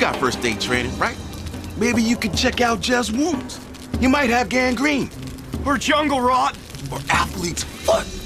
got first aid training, right? Maybe you could check out Jeff's wounds. You might have gangrene. Or jungle rot. Or athlete's foot.